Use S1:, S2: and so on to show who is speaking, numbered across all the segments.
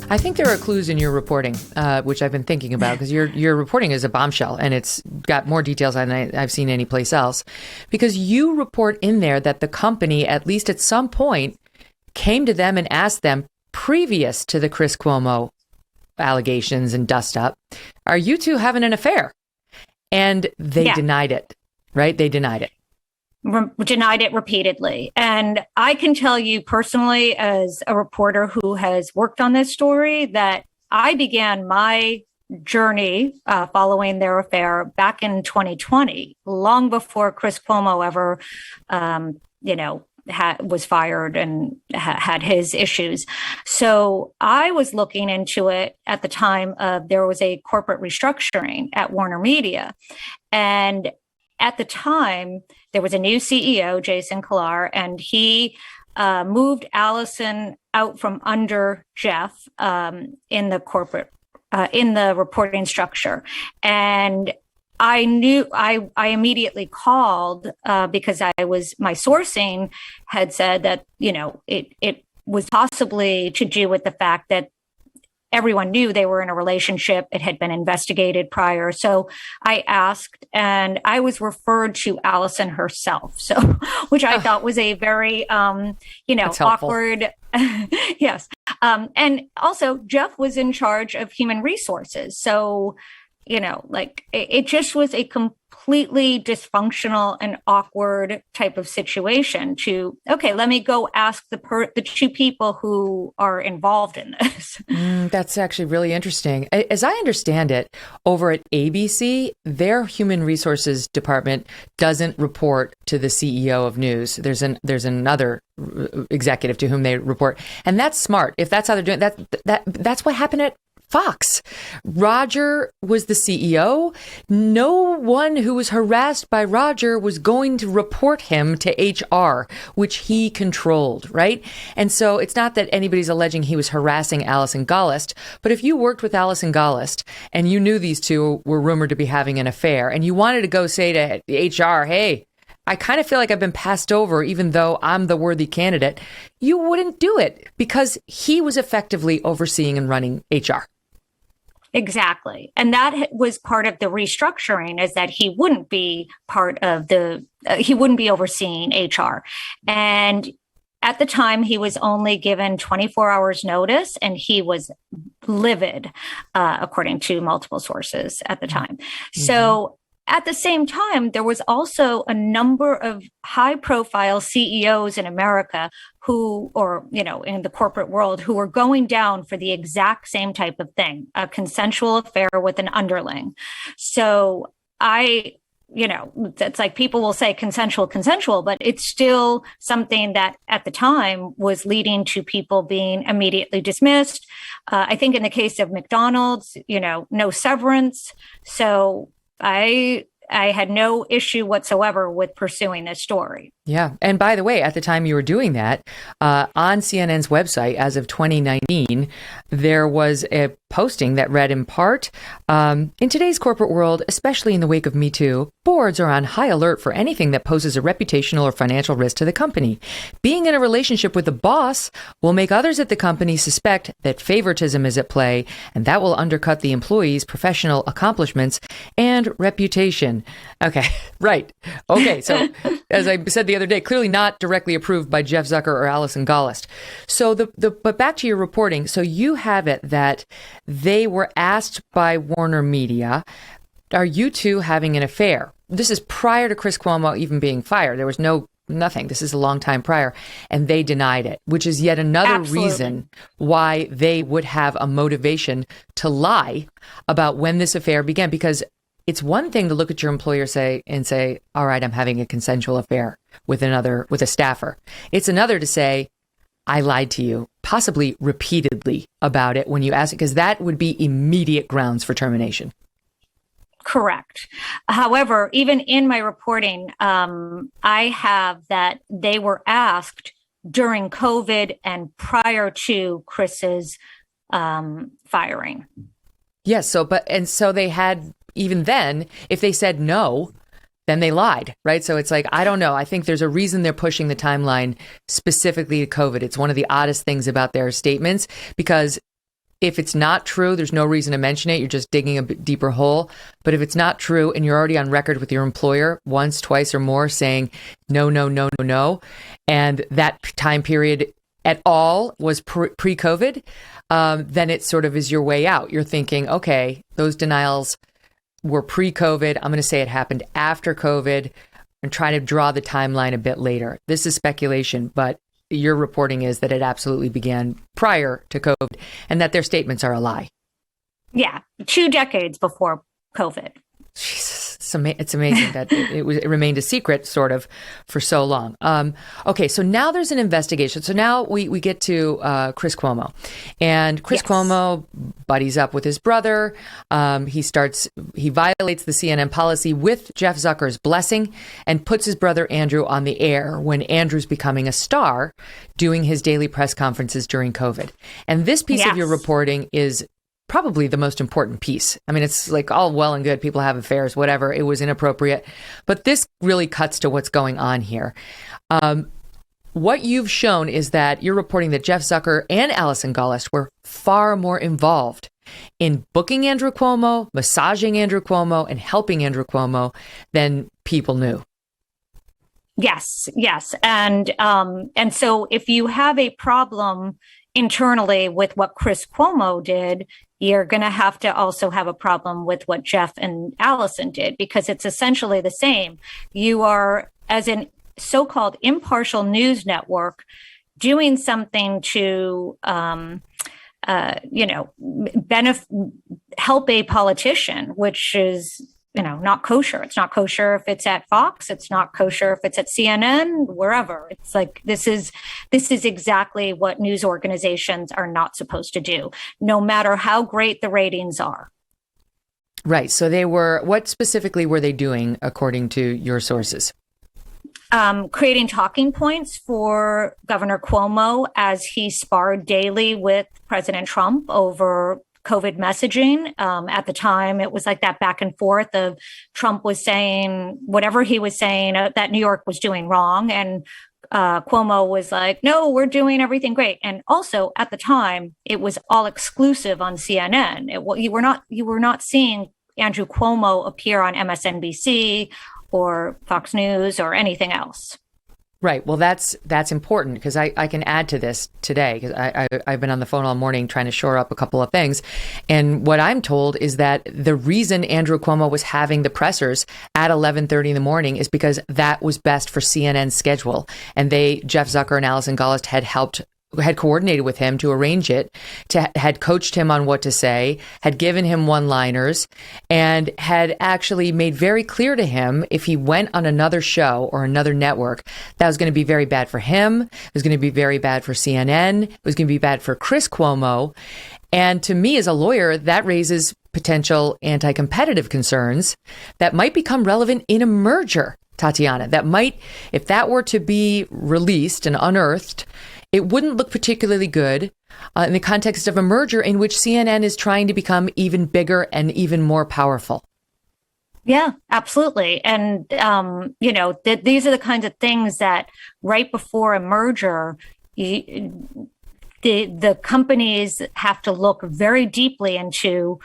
S1: I think there are clues in your reporting, which I've been thinking about, because your reporting is a bombshell, and it's got more details than I've seen anyplace else. Because you report in there that the company, at least at some point, came to them and asked them, previous to the Chris Cuomo allegations and dust up, are you two having an affair? And they denied it, right? They denied it.
S2: Denied it repeatedly. And I can tell you personally, as a reporter who has worked on this story, that I began my journey following their affair back in 2020, long before Chris Cuomo ever, was fired and had his issues. So I was looking into it at the time of there was a corporate restructuring at Warner Media. And at the time, there was a new CEO, Jason Kilar, and he moved Allison out from under Jeff in the corporate, in the reporting structure. And I knew I immediately called because my sourcing had said that, it was possibly to do with the fact that everyone knew they were in a relationship. It had been investigated prior. So I asked, and I was referred to Allison herself. So, which I thought was a very, awkward. Yes. And also Jeff was in charge of human resources. So, it just was a completely dysfunctional and awkward type of situation let me go ask the two people who are involved in this.
S1: That's actually really interesting. As I understand it, over at ABC, their human resources department doesn't report to the CEO of news. There's another executive to whom they report. And that's smart. If that's how they're doing that's what happened at Fox. Roger was the CEO. No one who was harassed by Roger was going to report him to HR, which he controlled, right? And so it's not that anybody's alleging he was harassing Allison Gollust, but if you worked with Allison Gollust and you knew these two were rumored to be having an affair and you wanted to go say to HR, hey, I kind of feel like I've been passed over, even though I'm the worthy candidate, you wouldn't do it because he was effectively overseeing and running HR.
S2: Exactly. And that was part of the restructuring, is that he wouldn't be part of he wouldn't be overseeing HR. And at the time, he was only given 24 hours notice, and he was livid, according to multiple sources at the time. Mm-hmm. So at the same time, there was also a number of high-profile CEOs in America who, in the corporate world, who were going down for the exact same type of thing, a consensual affair with an underling. So it's like people will say consensual, but it's still something that at the time was leading to people being immediately dismissed. I think in the case of McDonald's, no severance. So I had no issue whatsoever with pursuing this story.
S1: Yeah. And by the way, at the time you were doing that, on CNN's website, as of 2019, there was a posting that read in part, in today's corporate world, especially in the wake of Me Too, boards are on high alert for anything that poses a reputational or financial risk to the company. Being in a relationship with the boss will make others at the company suspect that favoritism is at play, and that will undercut the employee's professional accomplishments and reputation. Okay, right. Okay, so as I said the other day, clearly not directly approved by Jeff Zucker or Allison Gollust. So but back to your reporting. So you have it that they were asked by Warner Media, are you two having an affair? This is prior to Chris Cuomo even being fired. There was nothing. This is a long time prior. And they denied it, which is yet another reason why they would have a motivation to lie about when this affair began. Because it's one thing to look at your employer and say, all right, I'm having a consensual affair with a staffer. It's another to say, I lied to you, possibly repeatedly, about it when you ask it, because that would be immediate grounds for termination.
S2: Correct. However, even in my reporting, I have that they were asked during COVID and prior to Chris's firing.
S1: Yes. So they had, even then, if they said no, then they lied, right? So it's like, I don't know. I think there's a reason they're pushing the timeline specifically to COVID. It's one of the oddest things about their statements, because if it's not true, there's no reason to mention it. You're just digging a bit deeper hole. But if it's not true and you're already on record with your employer once, twice or more saying no, no, no, no, no, and that time period at all was pre-COVID, then it sort of is your way out. You're thinking, okay, those denials were pre-COVID. I'm going to say it happened after COVID and try to draw the timeline a bit later. This is speculation, but your reporting is that it absolutely began prior to COVID and that their statements are a lie.
S2: Yeah, 2 decades before COVID.
S1: Jesus, it's amazing that it remained a secret sort of for so long. Okay, so now there's an investigation. So now we get to Chris Cuomo. And Chris Cuomo buddies up with his brother. He violates the CNN policy with Jeff Zucker's blessing and puts his brother Andrew on the air when Andrew's becoming a star doing his daily press conferences during COVID. And this piece of your reporting is probably the most important piece. I mean, it's like all well and good. People have affairs, whatever. It was inappropriate. But this really cuts to what's going on here. What you've shown is that you're reporting that Jeff Zucker and Allison Gollust were far more involved in booking Andrew Cuomo, massaging Andrew Cuomo, and helping Andrew Cuomo than people knew.
S2: Yes. And so if you have a problem internally with what Chris Cuomo did, you're going to have to also have a problem with what Jeff and Allison did, because it's essentially the same. You are, as an so-called impartial news network, doing something to, help a politician, which is, not kosher. It's not kosher if it's at Fox. It's not kosher if it's at CNN, wherever. It's like, this is exactly what news organizations are not supposed to do, no matter how great the ratings are.
S1: Right. So what specifically were they doing, according to your sources?
S2: Creating talking points for Governor Cuomo as he sparred daily with President Trump over COVID messaging. At the time, it was like that back and forth of Trump was saying whatever he was saying that New York was doing wrong. And Cuomo was like, no, we're doing everything great. And also at the time, it was all exclusive on CNN. You were not seeing Andrew Cuomo appear on MSNBC or Fox News or anything else.
S1: Right. Well, that's important because I can add to this today because I've been on the phone all morning trying to shore up a couple of things. And what I'm told is that the reason Andrew Cuomo was having the pressers at 11:30 in the morning is because that was best for CNN's schedule. And Jeff Zucker and Allison Gollust had coordinated with him to arrange it, had coached him on what to say, had given him one-liners, and had actually made very clear to him if he went on another show or another network, that was going to be very bad for him. It was going to be very bad for CNN. It was going to be bad for Chris Cuomo. And to me, as a lawyer, that raises potential anti-competitive concerns that might become relevant in a merger, Tatiana. That might, if that were to be released and unearthed, it wouldn't look particularly good in the context of a merger in which CNN is trying to become even bigger and even more powerful.
S2: Yeah, absolutely. And, these are the kinds of things that right before a merger, the companies have to look very deeply into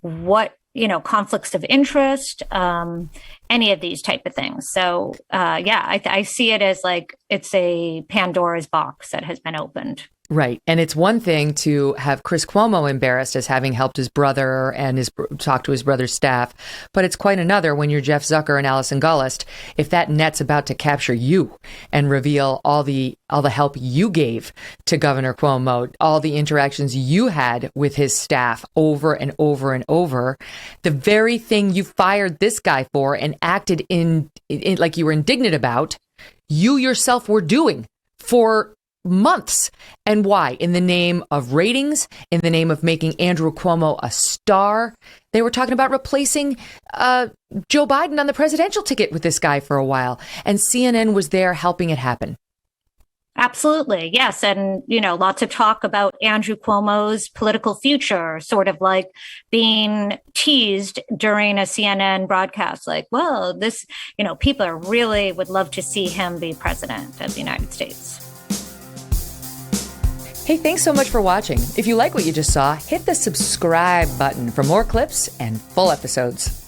S2: what, conflicts of interest, any of these type of things. So, I see it as like it's a Pandora's box that has been opened.
S1: Right. And it's one thing to have Chris Cuomo embarrassed as having helped his brother and talk to his brother's staff. But it's quite another when you're Jeff Zucker and Allison Gollust, if that net's about to capture you and reveal all the help you gave to Governor Cuomo, all the interactions you had with his staff over and over and over, the very thing you fired this guy for and acted in like you were indignant about, you yourself were doing for months. And why? In the name of ratings, in the name of making Andrew Cuomo a star. They were talking about replacing Joe Biden on the presidential ticket with this guy for a while. And CNN was there helping it happen.
S2: Absolutely. Yes. And, lots of talk about Andrew Cuomo's political future, sort of like being teased during a CNN broadcast. Like, well, this, people would love to see him be president of the United States.
S1: Hey, thanks so much for watching. If you like what you just saw, hit the subscribe button for more clips and full episodes.